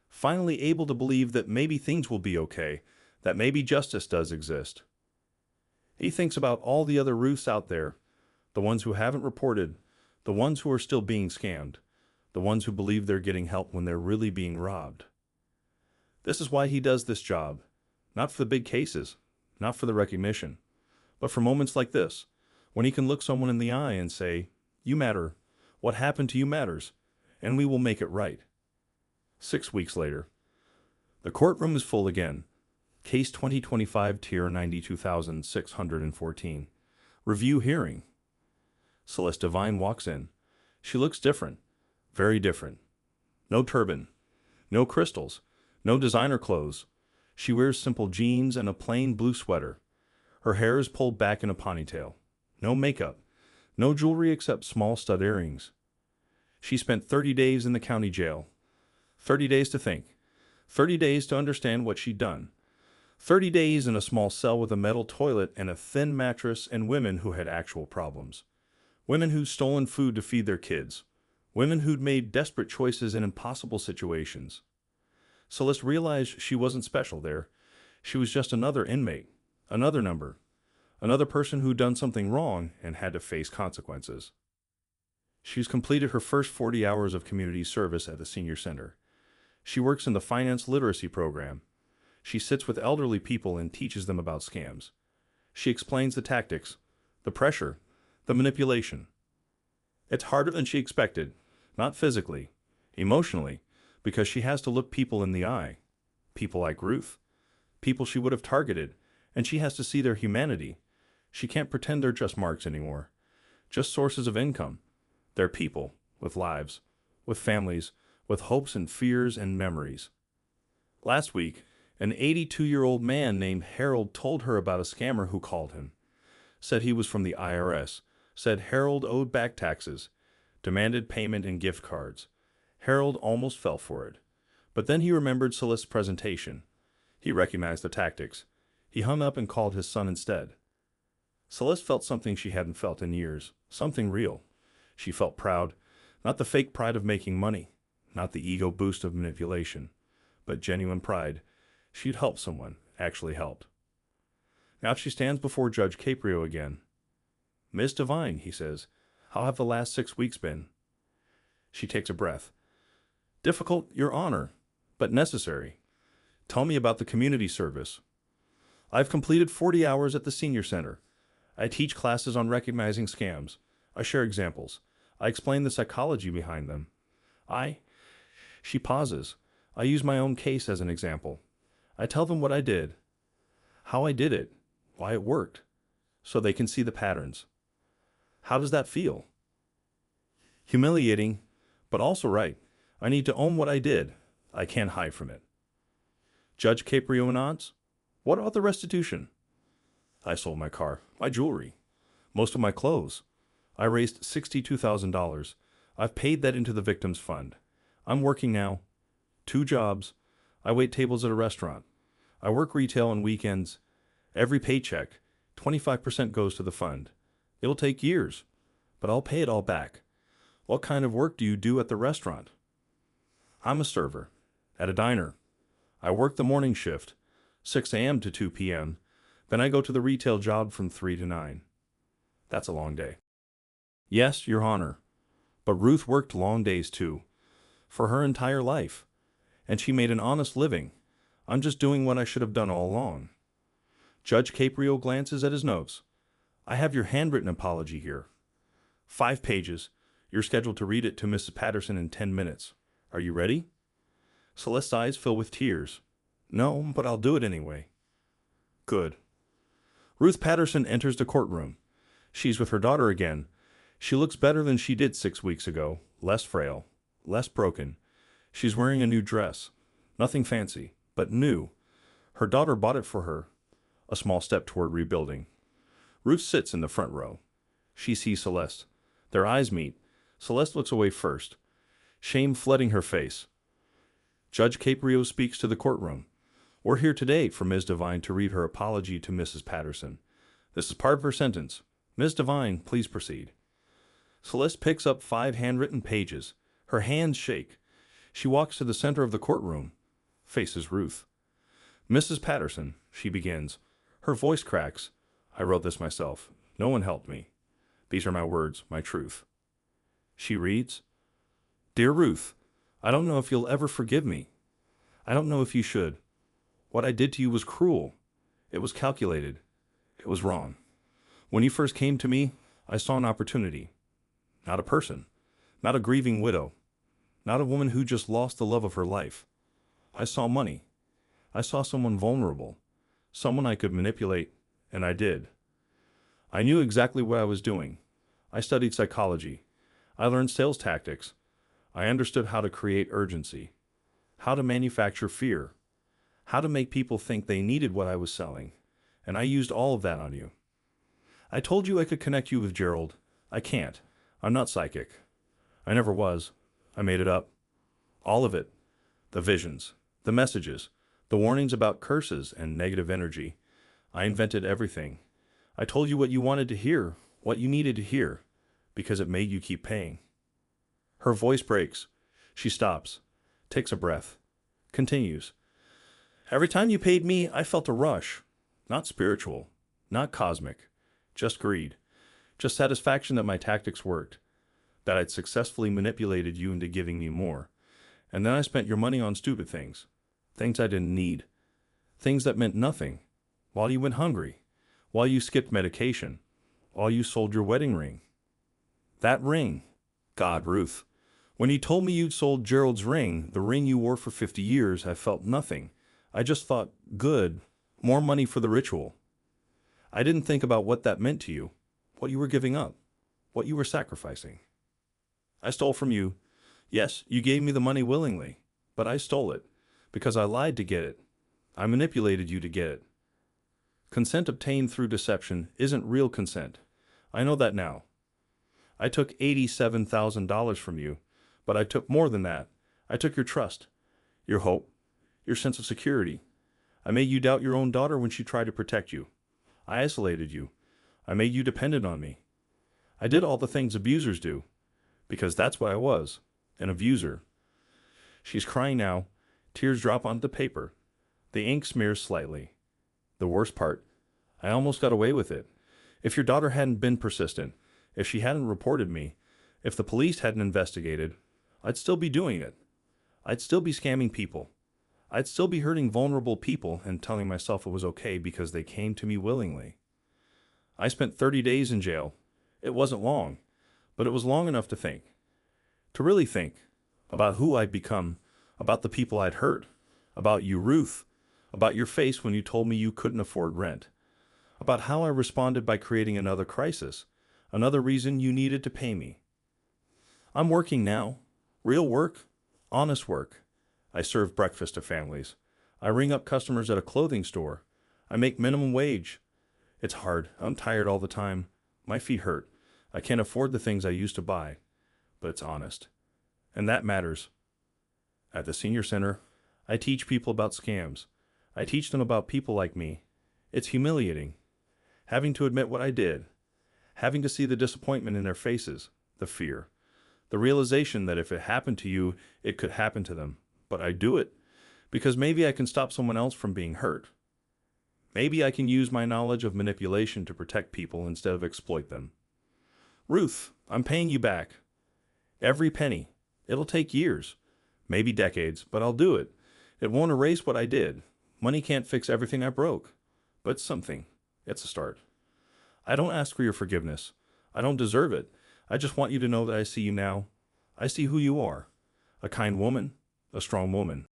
finally able to believe that maybe things will be okay, that maybe justice does exist. He thinks about all the other Ruths out there, the ones who haven't reported, the ones who are still being scammed, the ones who believe they're getting help when they're really being robbed. This is why he does this job, not for the big cases, not for the recognition, but for moments like this, when he can look someone in the eye and say, you matter, what happened to you matters, and we will make it right. 6 weeks later. The courtroom is full again. Case 2025 Tier 92,614. Review hearing. Celeste Devine walks in. She looks different. Very different. No turban. No crystals. No designer clothes. She wears simple jeans and a plain blue sweater. Her hair is pulled back in a ponytail. No makeup. No jewelry except small stud earrings. She spent 30 days in the county jail. 30 days to think. 30 days to understand what she'd done. 30 days in a small cell with a metal toilet and a thin mattress, and women who had actual problems. Women who'd stolen food to feed their kids. Women who'd made desperate choices in impossible situations. Celeste realized she wasn't special there. She was just another inmate. Another number. Another person who'd done something wrong and had to face consequences. She's completed her first 40 hours of community service at the senior center. She works in the finance literacy program. She sits with elderly people and teaches them about scams. She explains the tactics, the pressure, the manipulation. It's harder than she expected, not physically, emotionally, because she has to look people in the eye. People like Ruth. People she would have targeted, and she has to see their humanity. She can't pretend they're just marks anymore. Just sources of income. They're people, with lives, with families, with hopes and fears and memories. Last week, an 82-year-old man named Harold told her about a scammer who called him. Said he was from the IRS. Said Harold owed back taxes. Demanded payment in gift cards. Harold almost fell for it. But then he remembered Celeste's presentation. He recognized the tactics. He hung up and called his son instead. Celeste felt something she hadn't felt in years. Something real. She felt proud. Not the fake pride of making money. Not the ego boost of manipulation. But genuine pride. She'd helped someone. Actually helped. Now she stands before Judge Caprio again. "Miss Devine," he says, "how have the last 6 weeks been?" She takes a breath. "Difficult, Your Honor, but necessary. Tell me about the community service." "I've completed 40 hours at the senior center. I teach classes on recognizing scams. I share examples. I explain the psychology behind them. She pauses. "I use my own case as an example. I tell them what I did, how I did it, why it worked, so they can see the patterns." "How does that feel?" "Humiliating, but also right. I need to own what I did. I can't hide from it." Judge Caprio nods. "What about the restitution?" "I sold my car, my jewelry, most of my clothes. I raised $62,000. I've paid that into the victim's fund. I'm working now. 2 jobs. I wait tables at a restaurant. I work retail on weekends. Every paycheck, 25% goes to the fund. It'll take years, but I'll pay it all back." "What kind of work do you do at the restaurant?" "I'm a server at a diner. I work the morning shift, 6 a.m. to 2 p.m. Then I go to the retail job from 3 to 9. That's a long day." "Yes, Your Honor. But Ruth worked long days too, for her entire life. And she made an honest living. I'm just doing what I should have done all along." Judge Caprio glances at his notes. "I have your handwritten apology here. 5 pages. You're scheduled to read it to Mrs. Patterson in 10 minutes. Are you ready?" Celeste's eyes fill with tears. "No, but I'll do it anyway." "Good." Ruth Patterson enters the courtroom. She's with her daughter again. She looks better than she did 6 weeks ago, less frail, less broken. She's wearing a new dress. Nothing fancy, but new. Her daughter bought it for her. A small step toward rebuilding. Ruth sits in the front row. She sees Celeste. Their eyes meet. Celeste looks away first, shame flooding her face. Judge Caprio speaks to the courtroom. "We're here today for Ms. Devine to read her apology to Mrs. Patterson. This is part of her sentence. Ms. Devine, please proceed." Celeste picks up 5 handwritten pages. Her hands shake. She walks to the center of the courtroom, faces Ruth. "Mrs. Patterson," she begins. Her voice cracks. "I wrote this myself. No one helped me. These are my words, my truth." She reads, "Dear Ruth, I don't know if you'll ever forgive me. I don't know if you should. What I did to you was cruel. It was calculated. It was wrong. When you first came to me, I saw an opportunity. Not a person. Not a grieving widow. Not a woman who just lost the love of her life. I saw money. I saw someone vulnerable. Someone I could manipulate, and I did. I knew exactly what I was doing. I studied psychology. I learned sales tactics. I understood how to create urgency. How to manufacture fear. How to make people think they needed what I was selling. And I used all of that on you. I told you I could connect you with Gerald. I can't. I'm not psychic. I never was. I made it up. All of it. The visions, the messages, the warnings about curses and negative energy. I invented everything. I told you what you wanted to hear, what you needed to hear, because it made you keep paying." Her voice breaks. She stops, takes a breath, continues. "Every time you paid me, I felt a rush. Not spiritual, not cosmic, just greed, just satisfaction that my tactics worked, that I'd successfully manipulated you into giving me more. And then I spent your money on stupid things, things I didn't need, things that meant nothing, while you went hungry, while you skipped medication, while you sold your wedding ring. That ring. God, Ruth. When you told me you'd sold Gerald's ring, the ring you wore for 50 years, I felt nothing. I just thought, good, more money for the ritual. I didn't think about what that meant to you, what you were giving up, what you were sacrificing. I stole from you. Yes, you gave me the money willingly, but I stole it because I lied to get it. I manipulated you to get it. Consent obtained through deception isn't real consent. I know that now. I took $87,000 from you, but I took more than that. I took your trust, your hope, your sense of security. I made you doubt your own daughter when she tried to protect you. I isolated you. I made you dependent on me. I did all the things abusers do, because that's what I was, an abuser. She's crying now. Tears drop onto the paper. The ink smears slightly. The worst part, I almost got away with it. If your daughter hadn't been persistent, if she hadn't reported me, if the police hadn't investigated, I'd still be doing it. I'd still be scamming people. I'd still be hurting vulnerable people and telling myself it was okay because they came to me willingly. I spent 30 days in jail. It wasn't long, but it was long enough to think. To really think about who I'd become, about the people I'd hurt, about you, Ruth, about your face when you told me you couldn't afford rent, about how I responded by creating another crisis, another reason you needed to pay me. I'm working now. Real work, honest work. I serve breakfast to families. I ring up customers at a clothing store. I make minimum wage. It's hard. I'm tired all the time. My feet hurt. I can't afford the things I used to buy. But it's honest. And that matters. At the senior center, I teach people about scams. I teach them about people like me. It's humiliating. Having to admit what I did. Having to see the disappointment in their faces. The fear. The realization that if it happened to you, it could happen to them. But I do it because maybe I can stop someone else from being hurt. Maybe I can use my knowledge of manipulation to protect people instead of exploit them. Ruth, I'm paying you back. Every penny. It'll take years, maybe decades, but I'll do it. It won't erase what I did. Money can't fix everything I broke, but it's something. It's a start. I don't ask for your forgiveness. I don't deserve it. I just want you to know that I see you now. I see who you are. A kind woman, a strong woman.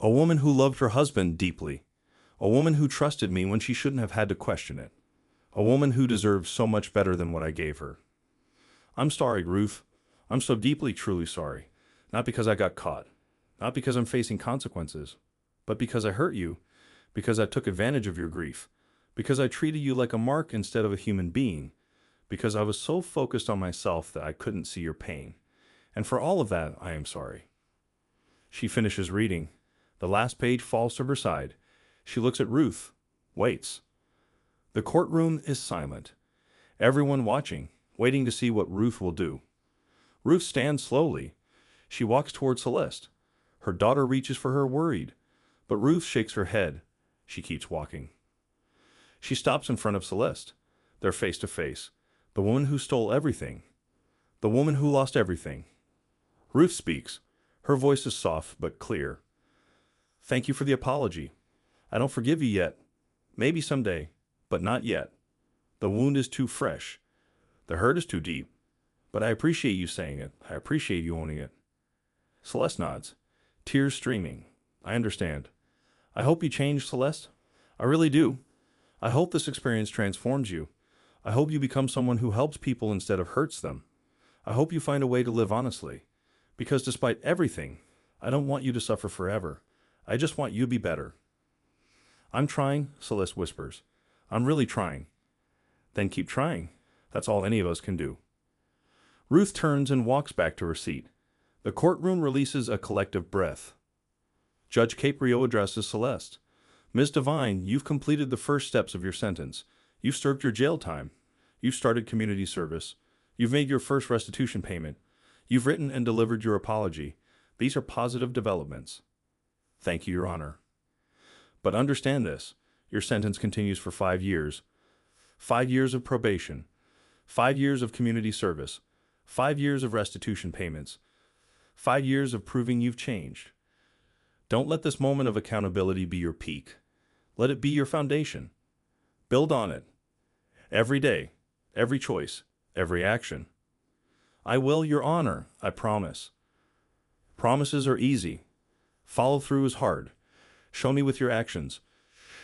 A woman who loved her husband deeply. A woman who trusted me when she shouldn't have had to question it. A woman who deserves so much better than what I gave her. I'm sorry, Ruth. I'm so deeply, truly sorry. Not because I got caught. Not because I'm facing consequences. But because I hurt you. Because I took advantage of your grief. Because I treated you like a mark instead of a human being. Because I was so focused on myself that I couldn't see your pain. And for all of that, I am sorry. She finishes reading. The last page falls to her side. She looks at Ruth. Waits. The courtroom is silent. Everyone watching, waiting to see what Ruth will do. Ruth stands slowly. She walks toward Celeste. Her daughter reaches for her, worried. But Ruth shakes her head. She keeps walking. She stops in front of Celeste. They're face to face. The woman who stole everything. The woman who lost everything. Ruth speaks. Her voice is soft but clear. Thank you for the apology. I don't forgive you yet. Maybe someday, but not yet. The wound is too fresh. The hurt is too deep. But I appreciate you saying it. I appreciate you owning it. Celeste nods, tears streaming. I understand. I hope you change, Celeste. I really do. I hope this experience transforms you. I hope you become someone who helps people instead of hurts them. I hope you find a way to live honestly. Because despite everything, I don't want you to suffer forever. I just want you to be better. I'm trying, Celeste whispers. I'm really trying. Then keep trying. That's all any of us can do. Ruth turns and walks back to her seat. The courtroom releases a collective breath. Judge Caprio addresses Celeste. Ms. Devine, you've completed the first steps of your sentence. You've served your jail time. You've started community service. You've made your first restitution payment. You've written and delivered your apology. These are positive developments. Thank you, Your Honor. But understand this. Your sentence continues for 5 years. 5 years of probation. 5 years of community service. 5 years of restitution payments. 5 years of proving you've changed. Don't let this moment of accountability be your peak. Let it be your foundation. Build on it. Every day, every choice, every action. I will, Your Honor, I promise. Promises are easy. Follow through is hard. Show me with your actions.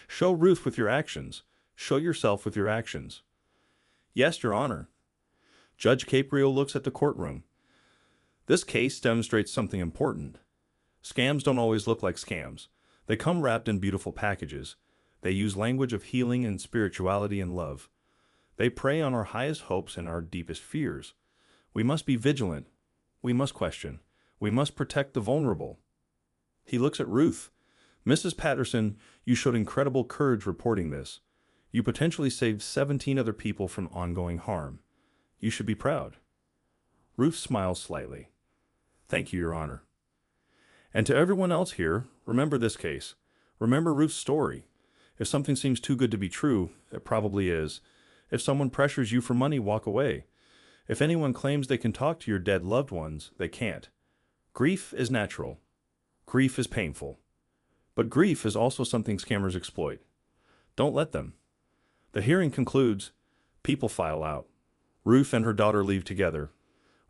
Show Ruth with your actions. Show yourself with your actions. Yes, Your Honor. Judge Caprio looks at the courtroom. This case demonstrates something important. Scams don't always look like scams. They come wrapped in beautiful packages. They use language of healing and spirituality and love. They prey on our highest hopes and our deepest fears. We must be vigilant. We must question. We must protect the vulnerable. He looks at Ruth. Mrs. Patterson, you showed incredible courage reporting this. You potentially saved 17 other people from ongoing harm. You should be proud. Ruth smiles slightly. Thank you, Your Honor. And to everyone else here, remember this case. Remember Ruth's story. If something seems too good to be true, it probably is. If someone pressures you for money, walk away. If anyone claims they can talk to your dead loved ones, they can't. Grief is natural. Grief is painful. But grief is also something scammers exploit. Don't let them. The hearing concludes. People file out. Ruth and her daughter leave together.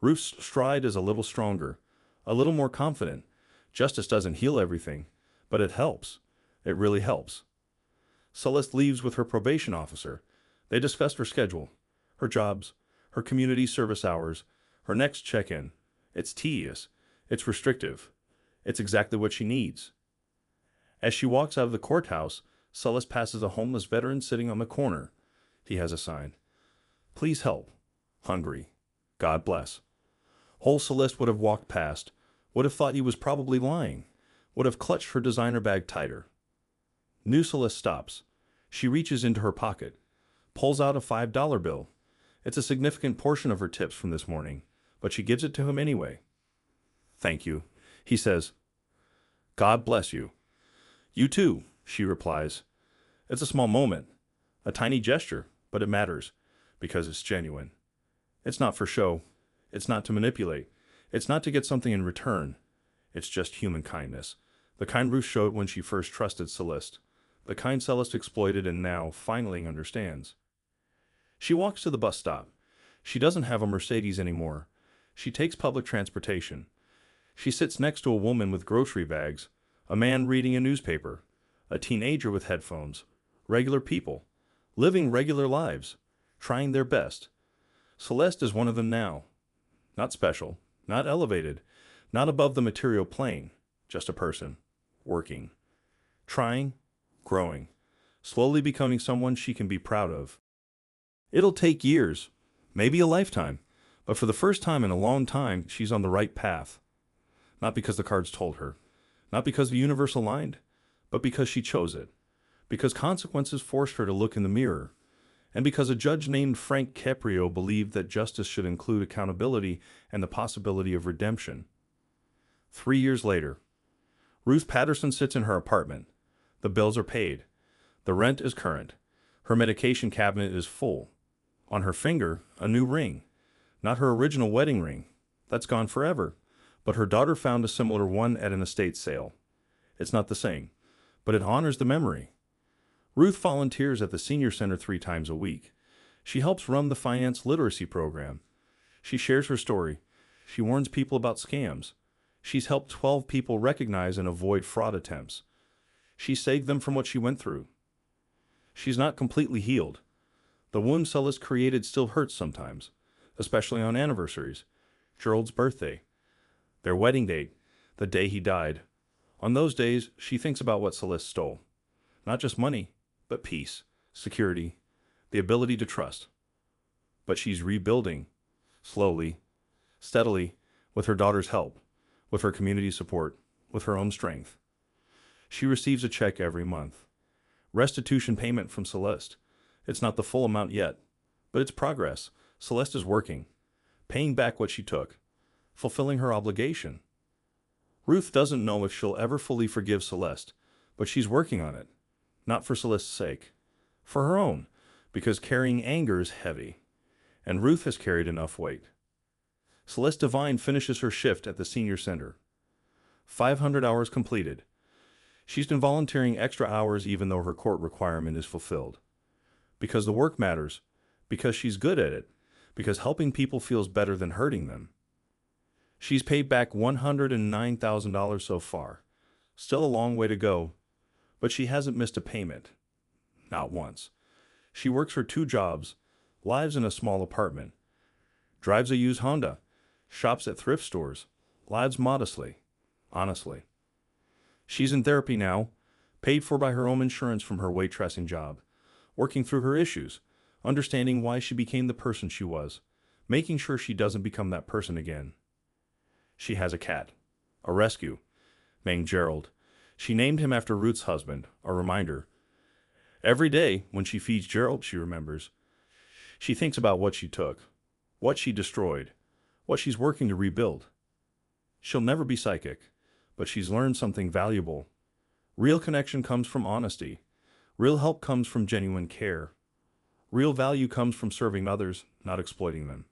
Ruth's stride is a little stronger, a little more confident. Justice doesn't heal everything, but it helps. It really helps. Celeste leaves with her probation officer. They discuss her schedule, her jobs, her community service hours, her next check-in. It's tedious. It's restrictive. It's exactly what she needs. As she walks out of the courthouse, Celeste passes a homeless veteran sitting on the corner. He has a sign. Please help. Hungry. God bless. Whole Celeste would have walked past, would have thought he was probably lying, would have clutched her designer bag tighter. New Celeste stops. She reaches into her pocket, pulls out a $5 bill. It's a significant portion of her tips from this morning, but she gives it to him anyway. Thank you, he says. God bless you. You too, she replies. It's a small moment, a tiny gesture, but it matters, because it's genuine. It's not for show. It's not to manipulate. It's not to get something in return. It's just human kindness. The kind Ruth showed when she first trusted Celeste. The kind Celeste exploited and now finally understands. She walks to the bus stop. She doesn't have a Mercedes anymore. She takes public transportation. She sits next to a woman with grocery bags, a man reading a newspaper, a teenager with headphones, regular people, living regular lives, trying their best. Celeste is one of them now. Not special, not elevated, not above the material plane, just a person, working, trying, growing, slowly becoming someone she can be proud of. It'll take years, maybe a lifetime, but for the first time in a long time, she's on the right path. Not because the cards told her, not because the universe aligned, but because she chose it, because consequences forced her to look in the mirror, and because a judge named Frank Caprio believed that justice should include accountability and the possibility of redemption. 3 years later, Ruth Patterson sits in her apartment. The bills are paid. The rent is current. Her medication cabinet is full. On her finger, a new ring. Not her original wedding ring. That's gone forever. But her daughter found a similar one at an estate sale. It's not the same, but it honors the memory. Ruth volunteers at the senior center 3 times a week. She helps run the finance literacy program. She shares her story. She warns people about scams. She's helped 12 people recognize and avoid fraud attempts. She saved them from what she went through. She's not completely healed. The wound Celeste created still hurts sometimes, especially on anniversaries. Gerald's birthday, their wedding date, the day he died. On those days, she thinks about what Celeste stole. Not just money, but peace, security, the ability to trust. But she's rebuilding, slowly, steadily, with her daughter's help, with her community support, with her own strength. She receives a check every month. Restitution payment from Celeste. It's not the full amount yet, but it's progress. Celeste is working, paying back what she took, fulfilling her obligation. Ruth doesn't know if she'll ever fully forgive Celeste, but she's working on it. Not for Celeste's sake. For her own, because carrying anger is heavy, and Ruth has carried enough weight. Celeste Devine finishes her shift at the senior center. 500 hours completed. She's been volunteering extra hours even though her court requirement is fulfilled. Because the work matters, because she's good at it, because helping people feels better than hurting them. She's paid back $109,000 so far. Still a long way to go, but she hasn't missed a payment. Not once. She works for 2 jobs, lives in a small apartment, drives a used Honda, shops at thrift stores, lives modestly, honestly. She's in therapy now, paid for by her own insurance from her waitressing job, working through her issues, understanding why she became the person she was, making sure she doesn't become that person again. She has a cat, a rescue, named Gerald. She named him after Ruth's husband, a reminder. Every day, when she feeds Gerald, she remembers. She thinks about what she took, what she destroyed, what she's working to rebuild. She'll never be psychic, but she's learned something valuable. Real connection comes from honesty. Real help comes from genuine care. Real value comes from serving others, not exploiting them.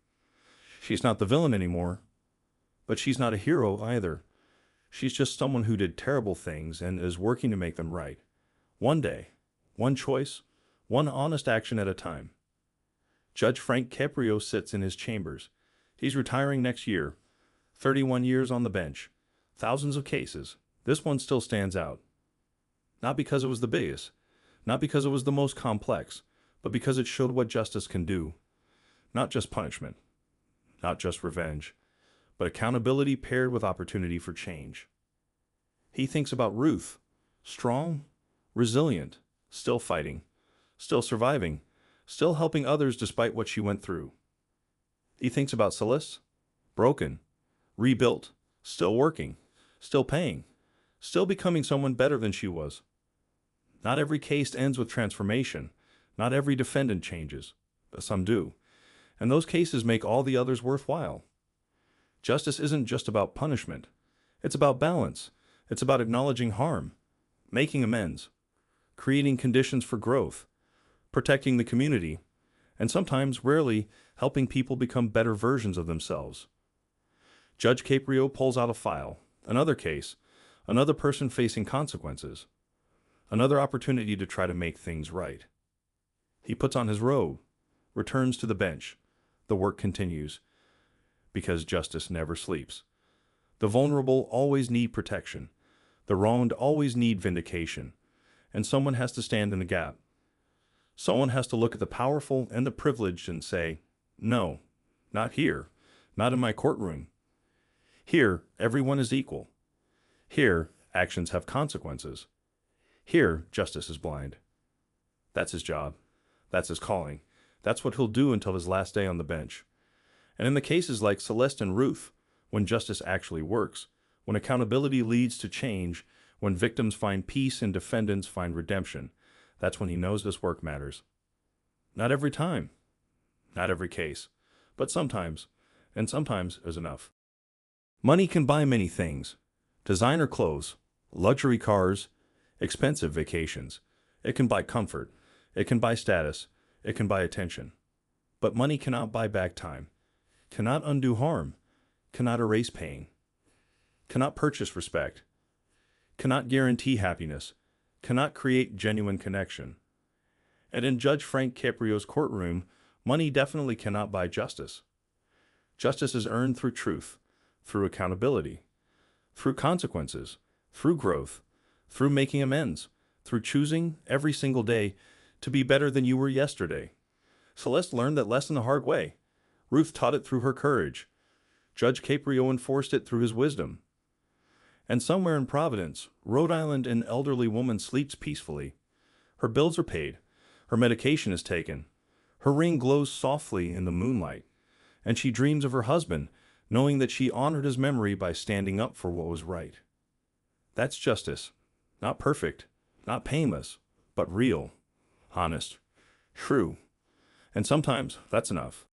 She's not the villain anymore, but she's not a hero either. She's just someone who did terrible things and is working to make them right. One day, one choice, one honest action at a time. Judge Frank Caprio sits in his chambers. He's retiring next year. 31 years on the bench. Thousands of cases. This one still stands out. Not because it was the biggest, not because it was the most complex, but because it showed what justice can do. Not just punishment, not just revenge, but accountability paired with opportunity for change. He thinks about Ruth, strong, resilient, still fighting, still surviving, still helping others despite what she went through. He thinks about Celeste, broken, rebuilt, still working, still paying, still becoming someone better than she was. Not every case ends with transformation. Not every defendant changes, but some do. And those cases make all the others worthwhile. Justice isn't just about punishment. It's about balance. It's about acknowledging harm, making amends, creating conditions for growth, protecting the community, and sometimes, rarely, helping people become better versions of themselves. Judge Caprio pulls out a file, another case, another person facing consequences, another opportunity to try to make things right. He puts on his robe, returns to the bench. The work continues, because justice never sleeps. The vulnerable always need protection. The wronged always need vindication. And someone has to stand in the gap. Someone has to look at the powerful and the privileged and say, no, not here, not in my courtroom. Here, everyone is equal. Here, actions have consequences. Here, justice is blind. That's his job. That's his calling. That's what he'll do until his last day on the bench. And in the cases like Celeste and Ruth, when justice actually works, when accountability leads to change, when victims find peace and defendants find redemption, that's when he knows this work matters. Not every time, not every case, but sometimes, and sometimes is enough. Money can buy many things: designer clothes, luxury cars, expensive vacations. It can buy comfort. It can buy status. It can buy attention. But money cannot buy back time, cannot undo harm, cannot erase pain, cannot purchase respect, cannot guarantee happiness, cannot create genuine connection. And in Judge Frank Caprio's courtroom, money definitely cannot buy justice. Justice is earned through truth, through accountability, through consequences, through growth, through making amends, through choosing every single day to be better than you were yesterday. Celeste learned that lesson the hard way. Ruth taught it through her courage. Judge Caprio enforced it through his wisdom. And somewhere in Providence, Rhode Island, an elderly woman sleeps peacefully. Her bills are paid. Her medication is taken. Her ring glows softly in the moonlight. And she dreams of her husband, knowing that she honored his memory by standing up for what was right. That's justice. Not perfect, not painless, but real, honest, true. And sometimes that's enough.